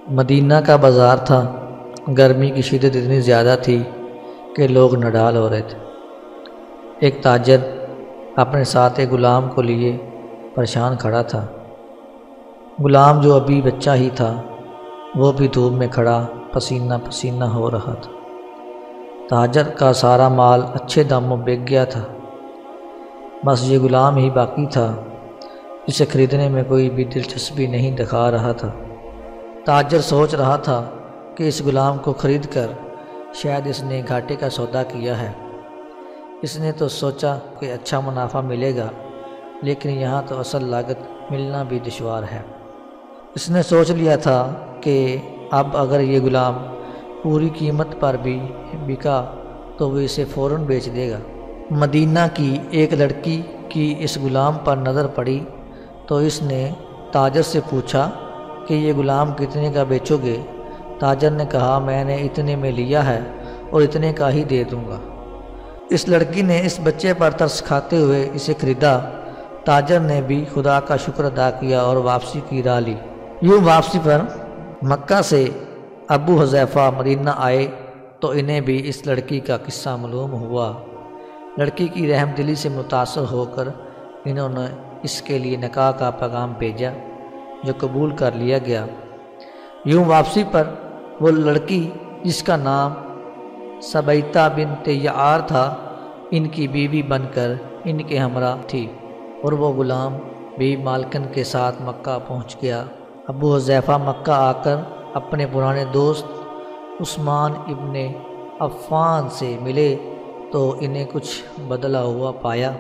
مدینہ کا بازار تھا۔ گرمی کی شدت اتنی زیادہ تھی کہ لوگ نڈال ہو رہے تھے۔ ایک تاجر اپنے ساتھ ایک غلام کو لیے پریشان کھڑا تھا۔ غلام جو ابھی بچہ ہی تھا وہ بھی دھوپ میں کھڑا پسینہ پسینہ ہو رہا تھا۔ تاجر کا سارا مال اچھے داموں بک گیا تھا، بس یہ غلام ہی باقی تھا جسے خریدنے میں کوئی بھی دلچسپی نہیں دکھا رہا تھا۔ تاجر سوچ رہا تھا کہ اس غلام کو خرید کر شاید اس نے گھاٹے کا سودا کیا ہے۔ اس نے تو سوچا کہ اچھا منافع ملے گا، لیکن یہاں تو اصل لاگت ملنا بھی دشوار ہے۔ اس نے سوچ لیا تھا کہ اب اگر یہ غلام پوری قیمت پر بھی بکا تو وہ اسے فوراً بیچ دے گا۔ مدینہ کی ایک لڑکی کی اس غلام پر نظر پڑی تو اس نے تاجر سے پوچھا کہ یہ غلام کتنے کا بیچو گے؟ تاجر نے کہا میں نے اتنے میں لیا ہے اور اتنے کا ہی دے دوں گا۔ اس لڑکی نے اس بچے پر ترس کھاتے ہوئے اسے خریدا۔ تاجر نے بھی خدا کا شکر ادا کیا اور واپسی کی راہ لی۔ یوں واپسی پر مکہ سے ابو حذیفہ مدینہ آئے تو انہیں بھی اس لڑکی کا قصہ معلوم ہوا۔ لڑکی کی رحم دلی سے متاثر ہو کر انہوں نے اس کے لیے نکاح کا پیغام بھیجا جو قبول کر لیا گیا۔ یوں واپسی پر وہ لڑکی جس کا نام سبیتہ بنت یعار تھا ان کی بیوی بن کر ان کے ہمراہ تھی، اور وہ غلام بھی مالکن کے ساتھ مکہ پہنچ گیا۔ ابو حذیفہ مکہ آ کر اپنے پرانے دوست عثمان ابن عفان سے ملے تو انہیں کچھ بدلا ہوا پایا۔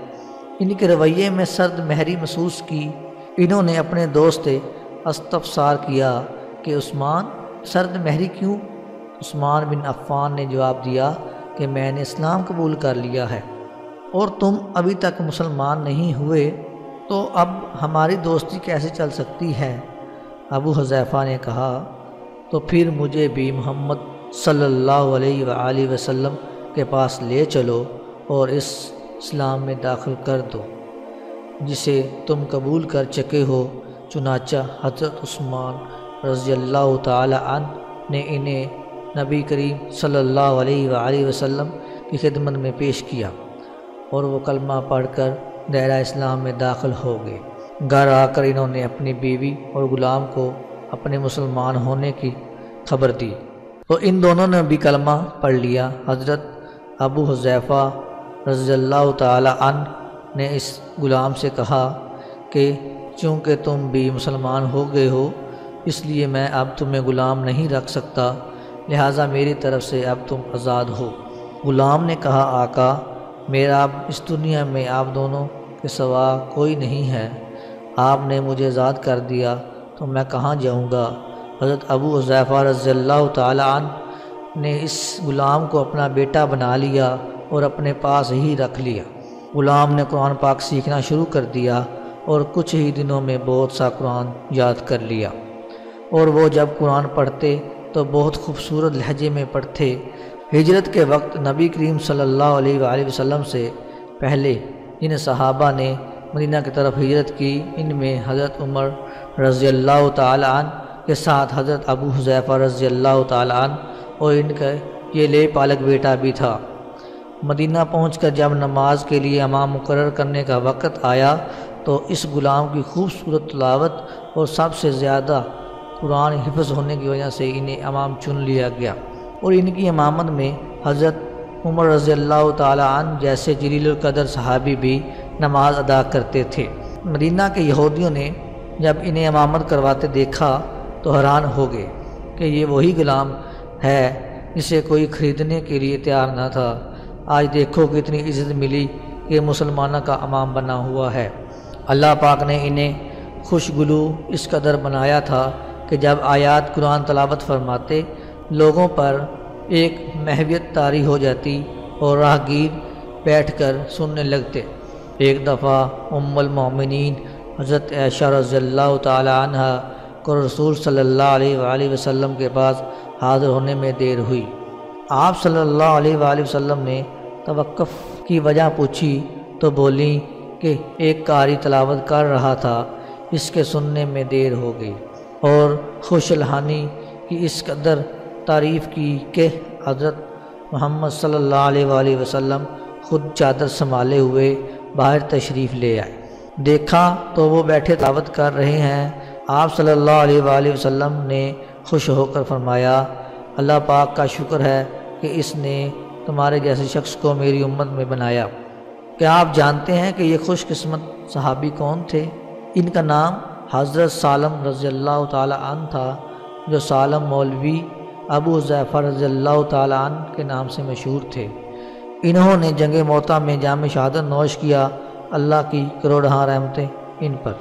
ان کے رویے میں سرد مہری محسوس کی۔ انہوں نے اپنے دوست سے استفسار کیا کہ عثمان سرد مہری کیوں؟ عثمان بن عفان نے جواب دیا کہ میں نے اسلام قبول کر لیا ہے اور تم ابھی تک مسلمان نہیں ہوئے، تو اب ہماری دوستی کیسے چل سکتی ہے؟ ابو حذیفہ نے کہا تو پھر مجھے بھی محمد صلی اللہ علیہ وآلہ وسلم کے پاس لے چلو اور اس اسلام میں داخل کر دو جسے تم قبول کر چکے ہو۔ چنانچہ حضرت عثمان رضی اللہ تعالی عنہ نے انہیں نبی کریم صلی اللہ علیہ وآلہ وسلم کی خدمت میں پیش کیا اور وہ کلمہ پڑھ کر دائرہ اسلام میں داخل ہو گئے۔ گھر آ کر انہوں نے اپنی بیوی اور غلام کو اپنے مسلمان ہونے کی خبر دی تو ان دونوں نے بھی کلمہ پڑھ لیا۔ حضرت ابو حذیفہ رضی اللہ تعالی عنہ نے اس غلام سے کہا کہ چونکہ تم بھی مسلمان ہو گئے ہو اس لیے میں اب تمہیں غلام نہیں رکھ سکتا، لہٰذا میری طرف سے اب تم آزاد ہو۔ غلام نے کہا آقا میرا اب اس دنیا میں آپ دونوں کے سوا کوئی نہیں ہے، آپ نے مجھے آزاد کر دیا تو میں کہاں جاؤں گا؟ حضرت ابو حذیفہ رضی اللہ تعالی عنہ نے اس غلام کو اپنا بیٹا بنا لیا اور اپنے پاس ہی رکھ لیا۔ غلام نے قرآن پاک سیکھنا شروع کر دیا اور کچھ ہی دنوں میں بہت سا قرآن یاد کر لیا، اور وہ جب قرآن پڑھتے تو بہت خوبصورت لہجے میں پڑھتے۔ ہجرت کے وقت نبی کریم صلی اللہ علیہ وآلہ وسلم سے پہلے جن صحابہ نے مدینہ کی طرف ہجرت کی ان میں حضرت عمر رضی اللہ تعالی عنہ کے ساتھ حضرت ابو حذیفہ رضی اللہ تعالی عنہ اور ان کا یہ لے پالک بیٹا بھی تھا۔ مدینہ پہنچ کر جب نماز کے لیے امام مقرر کرنے کا وقت آیا تو اس غلام کی خوبصورت تلاوت اور سب سے زیادہ قرآن حفظ ہونے کی وجہ سے انہیں امام چن لیا گیا، اور ان کی امامت میں حضرت عمر رضی اللہ تعالی عنہ جیسے جلیل القدر صحابی بھی نماز ادا کرتے تھے۔ مدینہ کے یہودیوں نے جب انہیں امامت کرواتے دیکھا تو حیران ہو گئے کہ یہ وہی غلام ہے جسے کوئی خریدنے کے لیے تیار نہ تھا۔ آج دیکھو کتنی عزت ملی کہ مسلمانوں کا امام بنا ہوا ہے۔ اللہ پاک نے انہیں خوشگلو اس قدر بنایا تھا کہ جب آیات قرآن تلاوت فرماتے لوگوں پر ایک محویت طاری ہو جاتی اور راہگیر بیٹھ کر سننے لگتے۔ ایک دفعہ ام المومنین حضرت عائشہ رضی اللہ تعالی عنہ کو رسول صلی اللہ علیہ وآلہ وسلم کے پاس حاضر ہونے میں دیر ہوئی۔ آپ صلی اللہ علیہ وآلہ وسلم نے توقف کی وجہ پوچھی تو بولیں کہ ایک قاری تلاوت کر رہا تھا، اس کے سننے میں دیر ہو گئی، اور خوش الحانی کی اس قدر تعریف کی کہ حضرت محمد صلی اللہ علیہ وآلہ وسلم خود چادر سنبھالے ہوئے باہر تشریف لے آئے۔ دیکھا تو وہ بیٹھے تلاوت کر رہے ہیں۔ آپ صلی اللہ علیہ وآلہ وسلم نے خوش ہو کر فرمایا، اللہ پاک کا شکر ہے کہ اس نے تمہارے جیسے شخص کو میری امت میں بنایا۔ کیا آپ جانتے ہیں کہ یہ خوش قسمت صحابی کون تھے؟ ان کا نام حضرت سالم رضی اللہ تعالی عنہ تھا، جو سالم مولوی ابو حذیفہ رضی اللہ تعالی عنہ کے نام سے مشہور تھے۔ انہوں نے جنگ موطا میں جام شہادت نوش کیا۔ اللہ کی کروڑہا رحمتیں ان پر۔